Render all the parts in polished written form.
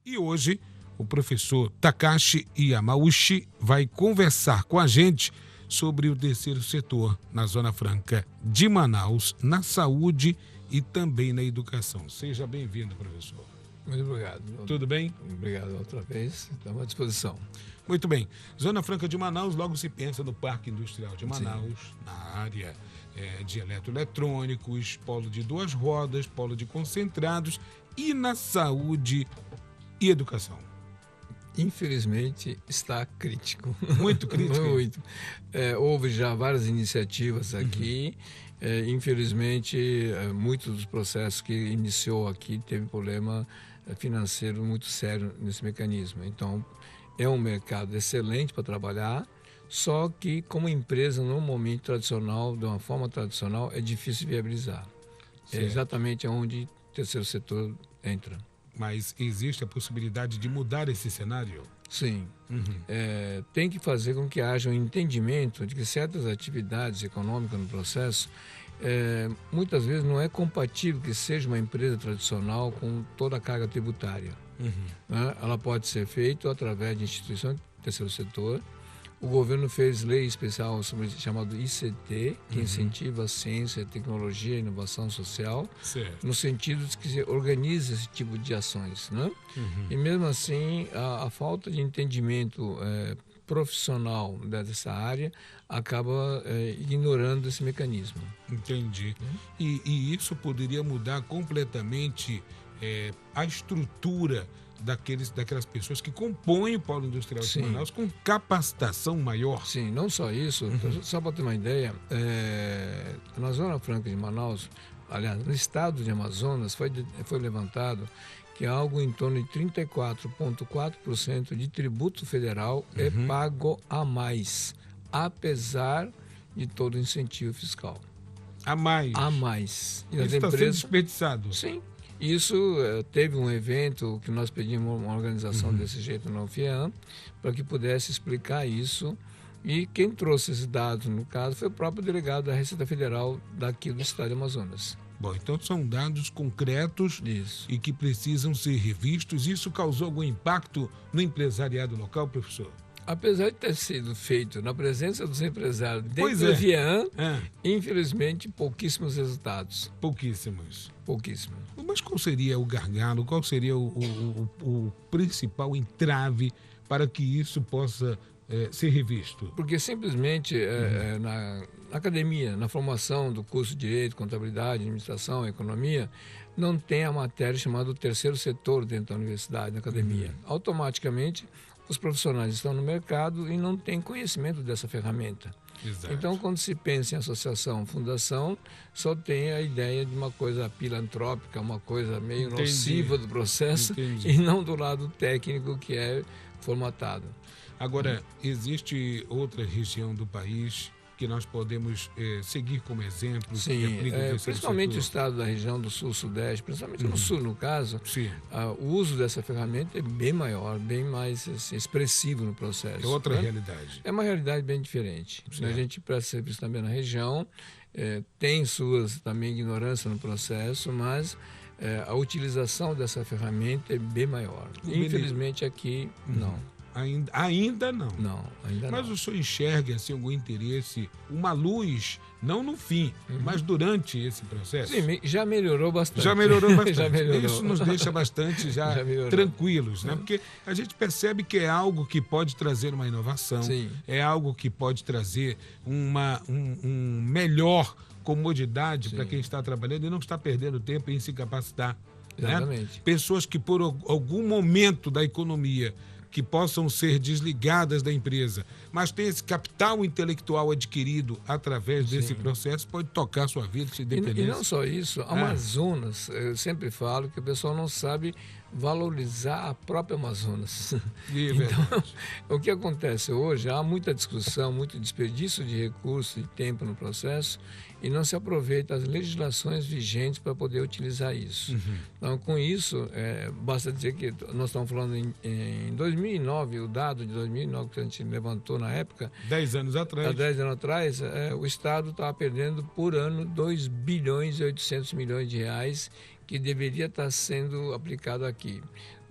E hoje o professor Takashi Yamauchi vai conversar com a gente sobre o terceiro setor na Zona Franca de Manaus, na saúde e também na educação. Seja bem-vindo, professor. Muito obrigado. Tudo bem? Obrigado outra vez. Estamos à disposição. Muito bem. Zona Franca de Manaus, logo se pensa no Parque Industrial de Manaus, Sim. na área de eletroeletrônicos, polo de duas rodas, polo de concentrados e na saúde e educação. Infelizmente, está crítico. Muito crítico? Muito. Houve já várias iniciativas aqui. Infelizmente, muitos dos processos que iniciou aqui teve problema financeiro muito sério nesse mecanismo. Então, é um mercado excelente para trabalhar, só que como empresa, no momento tradicional, de uma forma tradicional, é difícil viabilizar. Certo. É exatamente onde o terceiro setor entra. Mas existe a possibilidade de mudar esse cenário? Sim. Tem que fazer com que haja um entendimento de que certas atividades econômicas no processo, muitas vezes não é compatível que seja uma empresa tradicional com toda a carga tributária. Né? Ela pode ser feita através de instituições do terceiro setor. O governo fez lei especial chamada ICT, que incentiva a ciência, a tecnologia e a inovação social, certo, no sentido de que se organize esse tipo de ações. Né? E mesmo assim, a falta de entendimento profissional dessa área acaba ignorando esse mecanismo. Entendi. E isso poderia mudar completamente a estrutura daquelas pessoas que compõem o Polo Industrial de Manaus com capacitação maior? Sim, não só isso. Só para ter uma ideia, na Zona Franca de Manaus, aliás, no estado de Amazonas, foi levantado que algo em torno de 34,4% de tributo federal é pago a mais, apesar de todo o incentivo fiscal. A mais? A mais. E isso está sendo desperdiçado? Sim. Isso teve um evento que nós pedimos uma organização desse jeito no FIAM para que pudesse explicar isso. E quem trouxe esses dados, no caso, foi o próprio delegado da Receita Federal daqui do estado de Amazonas. Bom, então são dados concretos e que precisam ser revistos. Isso causou algum impacto no empresariado local, professor? Apesar de ter sido feito na presença dos empresários dentro do FIAM, infelizmente, pouquíssimos resultados. Pouquíssimos. Mas qual seria o gargalo, qual seria o principal entrave para que isso possa ser revisto? Porque simplesmente na academia, na formação do curso de Direito, Contabilidade, Administração, Economia, não tem a matéria chamada terceiro setor dentro da universidade, da academia. Automaticamente, os profissionais estão no mercado e não têm conhecimento dessa ferramenta. Exato. Então, quando se pensa em associação, fundação, só tem a ideia de uma coisa filantrópica, uma coisa meio nociva do processo e não do lado técnico que é formatado. Agora, existe outra região do país que nós podemos seguir como exemplo? Sim, principalmente o estado da região do sul-sudeste, principalmente no sul, no caso, o uso dessa ferramenta é bem maior, bem mais expressivo no processo. É outra realidade. É uma realidade bem diferente. A gente presta serviço também na região, tem suas também ignorância no processo, mas a utilização dessa ferramenta é bem maior. Infelizmente aqui, não. Ainda não. Mas o senhor enxerga assim, algum interesse, uma luz, não no fim, mas durante esse processo? Sim, já melhorou bastante. Já melhorou bastante. Isso nos deixa bastante já tranquilos, né? Porque a gente percebe que é algo que pode trazer uma inovação, é algo que pode trazer um melhor comodidade para quem está trabalhando e não está perdendo tempo em se capacitar. Exatamente. Né? Pessoas que por algum momento da economia que possam ser desligadas da empresa, mas tem esse capital intelectual adquirido através desse processo, pode tocar a sua vida, sua independência. E não só isso, Amazonas, eu sempre falo que o pessoal não sabe valorizar a própria Amazonas. Então, o que acontece hoje, há muita discussão, muito desperdício de recursos e tempo no processo e não se aproveita as legislações vigentes para poder utilizar isso. Então, com isso, basta dizer que nós estamos falando em 2009, o dado de 2009 que a gente levantou na época... 10 anos atrás. Há 10 anos atrás, o Estado estava perdendo por ano 2 bilhões e 800 milhões de reais que deveria estar sendo aplicado aqui.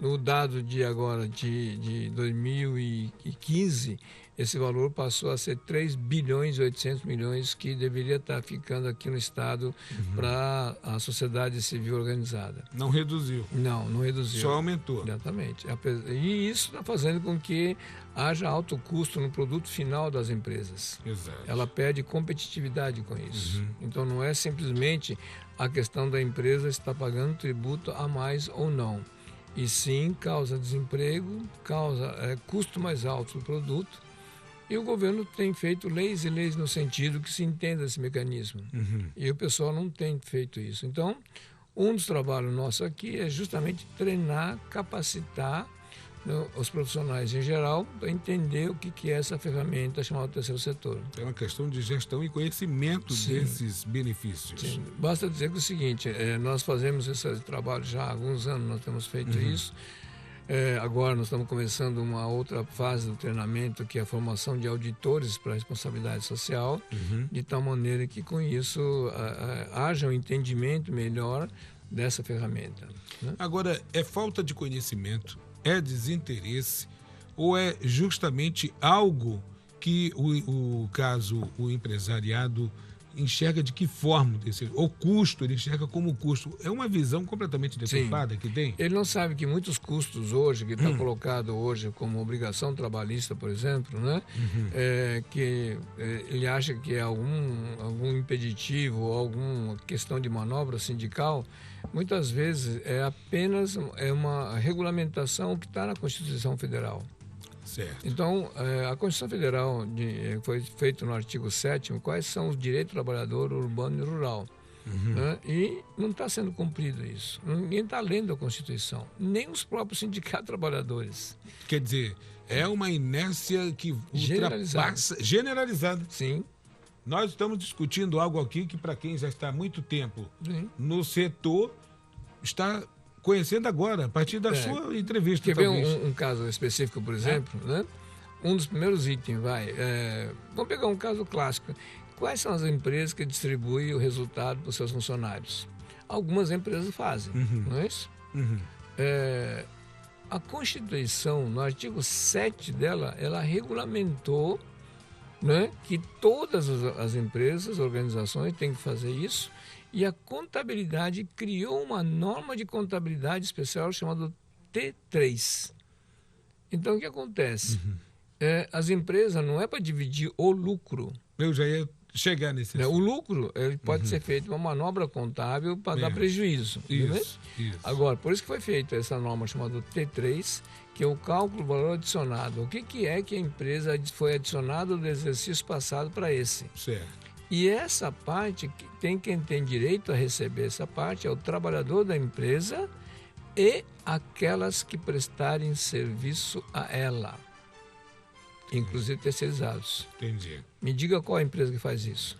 No dado de agora de 2015, esse valor passou a ser 3 bilhões e 800 milhões que deveria estar ficando aqui no Estado para a sociedade civil organizada. Não reduziu. Não reduziu. Só aumentou. Exatamente. E isso está fazendo com que haja alto custo no produto final das empresas. Exato. Ela perde competitividade com isso. Então não é simplesmente a questão da empresa estar pagando tributo a mais ou não. E sim causa desemprego, causa custo mais alto do produto. E o governo tem feito leis e leis no sentido que se entenda esse mecanismo. E o pessoal não tem feito isso. Então, um dos trabalhos nossos aqui é justamente treinar, capacitar os profissionais em geral para entender o que é essa ferramenta chamada terceiro setor. É uma questão de gestão e conhecimento desses benefícios. Sim. Basta dizer que é o seguinte, nós fazemos esse trabalho já há alguns anos, nós temos feito isso. Agora nós estamos começando uma outra fase do treinamento, que é a formação de auditores para a responsabilidade social, de tal maneira que com isso haja um entendimento melhor dessa ferramenta. Né? Agora, é falta de conhecimento, é desinteresse ou é justamente algo que o empresariado enxerga de que forma? O custo, ele enxerga como custo. É uma visão completamente deturpada que tem? Ele não sabe que muitos custos hoje, que está colocado hoje como obrigação trabalhista, por exemplo, né? Que ele acha que é algum impeditivo ou alguma questão de manobra sindical, muitas vezes é apenas uma regulamentação que está na Constituição Federal. Certo. Então, a Constituição Federal foi feita no artigo 7º, quais são os direitos do trabalhador urbano e rural. Né? E não está sendo cumprido isso. Ninguém está lendo a Constituição, nem os próprios sindicatos trabalhadores. Quer dizer, é uma inércia que ultrapassa... Generalizada. Sim. Nós estamos discutindo algo aqui que, para quem já está há muito tempo no setor, está conhecendo agora, a partir da sua entrevista. Quer ver um caso específico, por exemplo? Né? Um dos primeiros itens, vamos pegar um caso clássico. Quais são as empresas que distribuem o resultado para os seus funcionários? Algumas empresas fazem, não é isso? A Constituição, no artigo 7 dela, ela regulamentou, né, que todas as empresas, organizações têm que fazer isso. E a contabilidade criou uma norma de contabilidade especial chamada T3. Então, o que acontece? As empresas não é para dividir o lucro. Eu já ia chegar nesse O lucro ele pode ser feito uma manobra contábil para dar prejuízo. Isso. Agora, por isso que foi feita essa norma chamada T3, que é o cálculo do valor adicionado. O que é que a empresa foi adicionado do exercício passado para esse? Certo. E essa parte, quem tem direito a receber essa parte é o trabalhador da empresa e aquelas que prestarem serviço a ela, inclusive terceirizados. Entendi. Me diga qual a empresa que faz isso.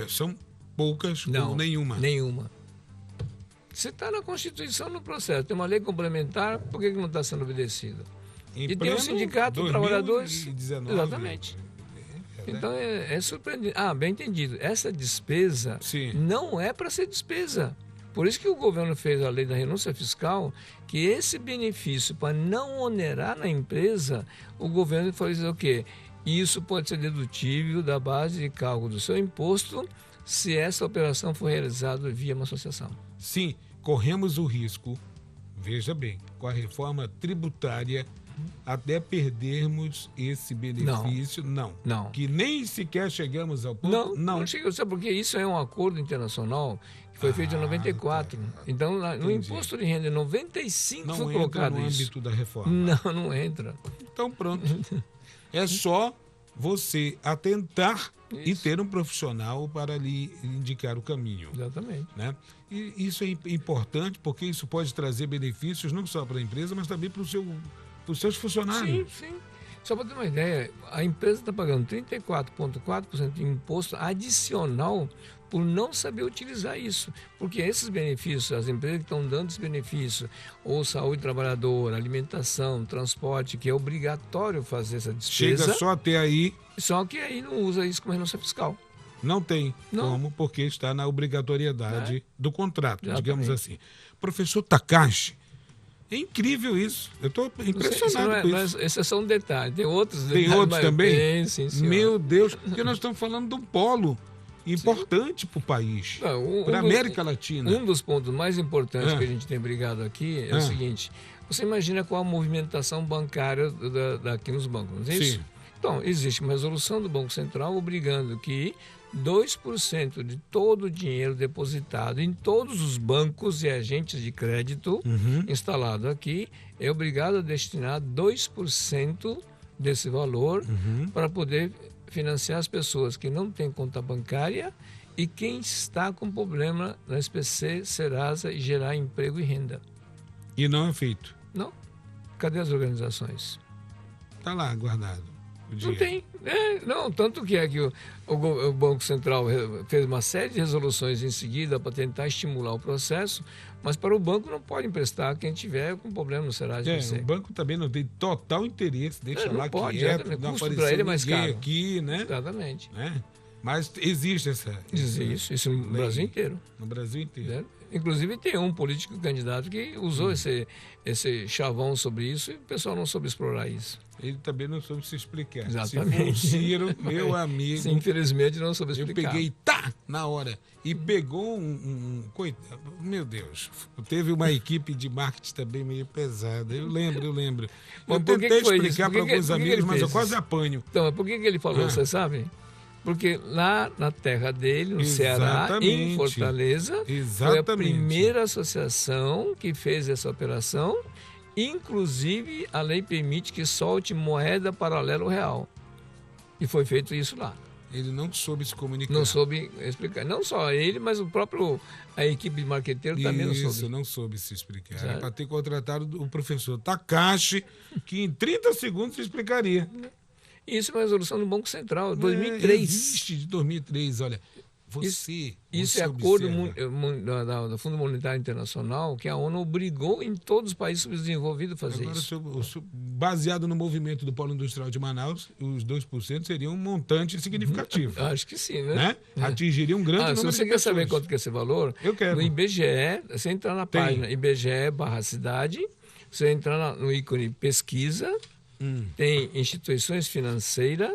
São poucas ou nenhuma? Nenhuma. Você está na Constituição no processo, tem uma lei complementar, por que não está sendo obedecida? E tem o sindicato de trabalhadores... 2019. Exatamente. Então é surpreendente. Bem entendido. Essa despesa não é para ser despesa. Por isso que o governo fez a lei da renúncia fiscal, que esse benefício, para não onerar na empresa, o governo foi dizer o quê? Isso pode ser dedutível da base de cálculo do seu imposto se essa operação for realizada via uma associação. Sim, corremos o risco, veja bem, com a reforma tributária, até perdermos esse benefício, não. Que nem sequer chegamos ao ponto. Não chegamos, sabe por quê? Isso é um acordo internacional que foi feito em 94. Então, no imposto de renda, em 95 não foi colocado no isso. âmbito da reforma. Não entra. Então, pronto. É só você atentar e ter um profissional para lhe indicar o caminho. Exatamente. Né? E isso é importante porque isso pode trazer benefícios não só para a empresa, mas também para os seus funcionários. Sim. Só para ter uma ideia, a empresa está pagando 34,4% de imposto adicional por não saber utilizar isso. Porque esses benefícios, as empresas que estão dando esse benefício, ou saúde trabalhadora, alimentação, transporte, que é obrigatório fazer essa despesa. Chega só até aí. Só que aí não usa isso como renúncia fiscal. Não tem como, porque está na obrigatoriedade do contrato, digamos assim. Professor Takashi, É incrível isso. Eu estou impressionado com isso. Esse é só um detalhe. Tem outros detalhes. Tem outros também? Sim, senhor. Meu Deus, porque nós estamos falando de um polo importante para o país, para a América Latina. Um dos pontos mais importantes que a gente tem brigado aqui é o seguinte: você imagina qual a movimentação bancária daqui nos bancos, não é isso? Sim. Então, existe uma resolução do Banco Central obrigando que 2% de todo o dinheiro depositado em todos os bancos e agentes de crédito instalado aqui é obrigado a destinar 2% desse valor para poder financiar as pessoas que não têm conta bancária e quem está com problema na SPC, Serasa e gerar emprego e renda. E não é feito? Não. Cadê as organizações? Está lá guardado. Não tem. Não, tanto que é que o Banco Central fez uma série de resoluções em seguida para tentar estimular o processo, mas para o banco não pode emprestar quem tiver com problema no Serasa. O banco também não tem total interesse, deixa lá pode, quieto, não apareceu ele é mais caro. Aqui, né? Exatamente. Né? Mas existe essa... Existe, isso no Brasil inteiro. No Brasil inteiro. Inclusive tem um político candidato que usou esse chavão sobre isso e o pessoal não soube explorar isso. Ele também não soube se explicar. Exatamente. Se for o Ciro, meu amigo... Sim, infelizmente não soube explicar. Eu peguei, na hora. E pegou coitado, meu Deus. Teve uma equipe de marketing também meio pesada. Eu lembro. Eu tentei explicar para alguns amigos, mas eu quase apanho. Então, por que ele falou, você sabe? Porque lá na terra dele, no Ceará, em Fortaleza, foi a primeira associação que fez essa operação. Inclusive, a lei permite que solte moeda paralela ao real. E foi feito isso lá. Ele não soube se comunicar. Não soube explicar. Não só ele, mas a equipe de marqueteiro também não soube. Isso, não soube se explicar. Era para ter contratado o professor Takashi, que em 30 segundos se explicaria. Isso é uma resolução do Banco Central, 2003. Existe de 2003, olha. Isso é acordo do Fundo Monetário Internacional que a ONU obrigou em todos os países subdesenvolvidos a fazer isso. Baseado no movimento do Polo Industrial de Manaus, os 2% seriam um montante significativo. Acho que sim, né? Atingiria um grande número de pessoas. Se você quer saber quanto que é esse valor, eu quero. No IBGE, você entrar na página IBGE/cidade, você entrar no ícone pesquisa, tem instituições financeiras,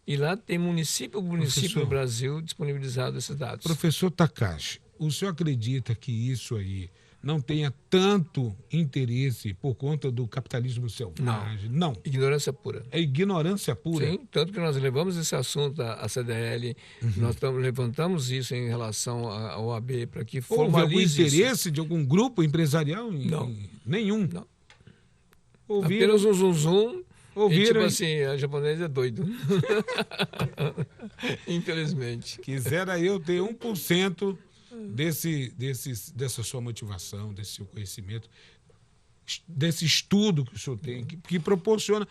e lá tem município do Brasil disponibilizado esses dados. Professor Takashi, o senhor acredita que isso aí não tenha tanto interesse por conta do capitalismo selvagem? Não. Ignorância pura. É ignorância pura? Sim, tanto que nós levamos esse assunto à CDL, nós levantamos isso em relação ao OAB para que formalize. Houve algum interesse de algum grupo empresarial? Não. Nenhum? Não. Ouviram? Apenas um zoom. Ouviram? E, tipo assim, a japonesa é doido. Infelizmente. Quisera eu ter 1% dessa sua motivação, desse seu conhecimento, desse estudo que o senhor tem, que proporciona.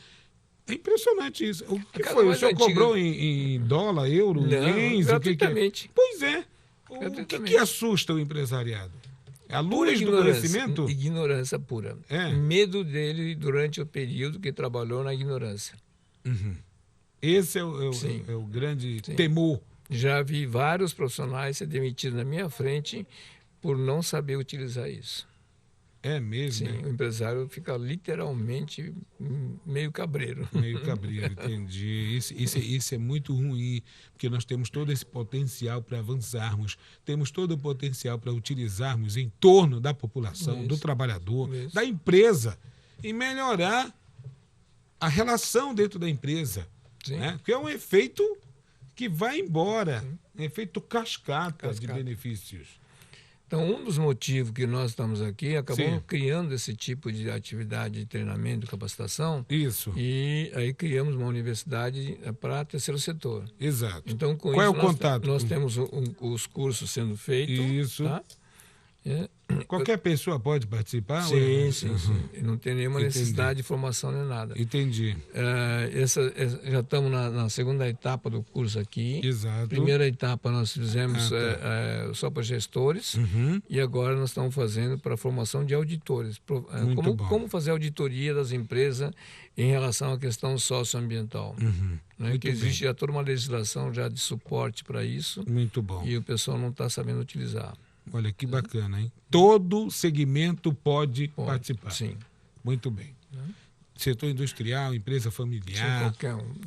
É impressionante isso. O que foi? O senhor cobrou em dólar, euro, ienes? Gratuitamente. Pois é. O que assusta o empresariado? A luz do conhecimento? Ignorância pura. Medo dele durante o período que trabalhou na ignorância. Esse é o grande temor. Já vi vários profissionais ser demitidos na minha frente por não saber utilizar isso. É mesmo? Sim, o empresário fica literalmente meio cabreiro. Meio cabreiro, entendi. Isso é muito ruim, porque nós temos todo esse potencial para avançarmos, temos todo o potencial para utilizarmos em torno da população, do trabalhador, da empresa, e melhorar a relação dentro da empresa. Né? Porque é um efeito que vai embora, um efeito cascata de benefícios. Então, um dos motivos que nós estamos aqui, acabamos criando esse tipo de atividade de treinamento, capacitação. Isso. E aí criamos uma universidade para terceiro setor. Exato. Então, com Qual isso, é o contato? Nós temos os cursos sendo feitos. Isso. Tá? Qualquer pessoa pode participar? Sim. Não tem nenhuma necessidade de formação nem nada. Entendi. Já estamos na segunda etapa do curso aqui. Exato. Primeira etapa nós fizemos só para gestores e agora nós estamos fazendo para formação de auditores. Como fazer auditoria das empresas em relação à questão socioambiental. Né? Que existe já toda uma legislação já de suporte para isso. Muito bom. E o pessoal não está sabendo utilizar. Olha que bacana, hein? Todo segmento pode participar. Sim. Muito bem. Setor industrial, empresa familiar, sim,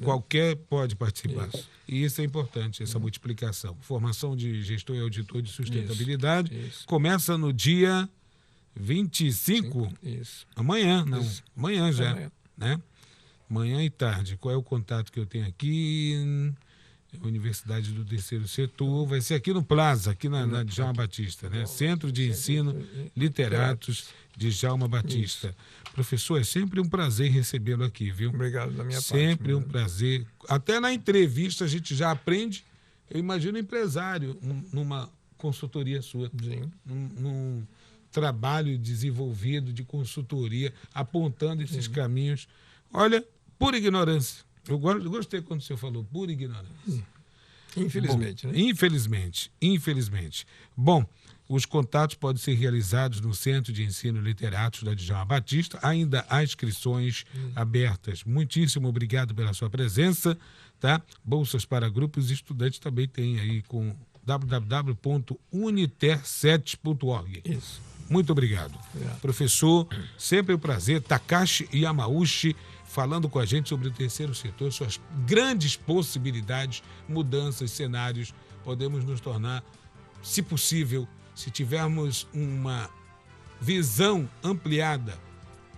qualquer pode participar. Isso. E isso é importante, essa multiplicação. Formação de gestor e auditor de sustentabilidade. Isso. Começa no dia 25, isso. Amanhã, não, isso. Amanhã já, amanhã. Né? Manhã e tarde. Qual é o contato que eu tenho aqui? Universidade do Terceiro Setor, vai ser aqui no Plaza, aqui na Djalma Batista, né? Centro de Ensino Literatos de Djalma Batista. Isso. Professor, é sempre um prazer recebê-lo aqui, viu? Obrigado da minha parte. Sempre um prazer. Até na entrevista a gente já aprende. Eu imagino um empresário numa consultoria sua. Sim. Num trabalho desenvolvido de consultoria, apontando esses caminhos. Olha, pura ignorância. Eu gostei quando o senhor falou, pura ignorância. Infelizmente, bom, né? Infelizmente. Bom, os contatos podem ser realizados no Centro de Ensino Literatos da Djalma Batista. Ainda há inscrições abertas. Muitíssimo obrigado pela sua presença. Tá? Bolsas para grupos e estudantes também tem aí com www.uniter7.org. Isso. Muito obrigado. Professor, sempre um prazer. Takashi Yamauchi, falando com a gente sobre o terceiro setor, suas grandes possibilidades, mudanças, cenários. Podemos nos tornar, se possível, se tivermos uma visão ampliada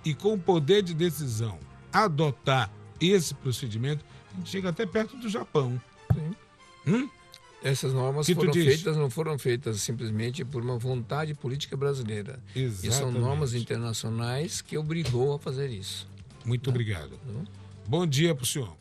e com poder de decisão, adotar esse procedimento, a gente chega até perto do Japão. Sim. Essas normas não foram feitas simplesmente por uma vontade política brasileira. Exatamente. E são normas internacionais que obrigou a fazer isso. Muito obrigado. Bom dia para o senhor.